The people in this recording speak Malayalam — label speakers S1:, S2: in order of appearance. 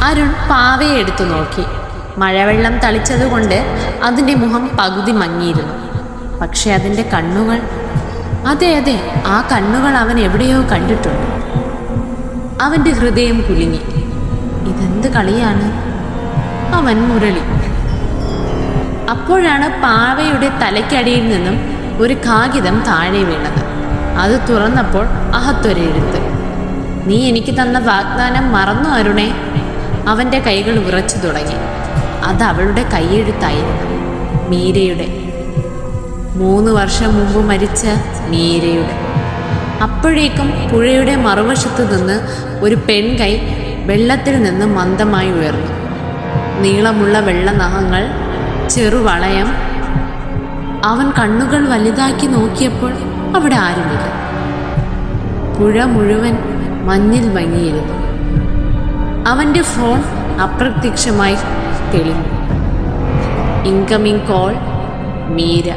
S1: അരുൺ പാവയെ എടുത്തു നോക്കി. മഴവെള്ളം തളിച്ചതുകൊണ്ട് അതിൻ്റെ മുഖം പകുതി മങ്ങിയിരുന്നു. പക്ഷെ അതിൻ്റെ കണ്ണുകൾ, അതെ അതെ, ആ കണ്ണുകൾ അവൻ എവിടെയോ കണ്ടിട്ടുണ്ട്. അവൻ്റെ ഹൃദയം കുലുങ്ങി. ഇതെന്ത് കളിയാണ്? അവൻ മുരളി. അപ്പോഴാണ് പാവയുടെ തലയ്ക്കടിയിൽ നിന്നും ഒരു കാഗിതം താഴെ വീണത്. അത് തുറന്നപ്പോൾ അകത്തൊരെഴുത്ത്. നീ എനിക്ക് തന്ന വാഗ്ദാനം മറന്നു അരുണേ. അവൻ്റെ കൈകൾ വിറച്ചു തുടങ്ങി. അത് അവളുടെ കൈയെഴുത്തായിരുന്നു. മീരയുടെ. 3 വർഷം മുമ്പ് മരിച്ച മീരയുടെ. അപ്പോഴേക്കും പുഴയുടെ മറുവശത്തു നിന്ന് ഒരു പെൺകൈ വെള്ളത്തിൽ നിന്ന് മന്ദമായി ഉയർന്നു. നീളമുള്ള വെള്ള നഖങ്ങൾ, ചെറുവളയം. അവൻ കണ്ണുകൾ വലുതാക്കി നോക്കിയപ്പോൾ അവിടെ ആരുമില്ല. പുഴ മുഴുവൻ മഞ്ഞിൽ മങ്ങിയിരുന്നു. അവൻ്റെ ഫോൺ അപ്രത്യക്ഷമായി തെളിഞ്ഞു. Incoming call, Meera.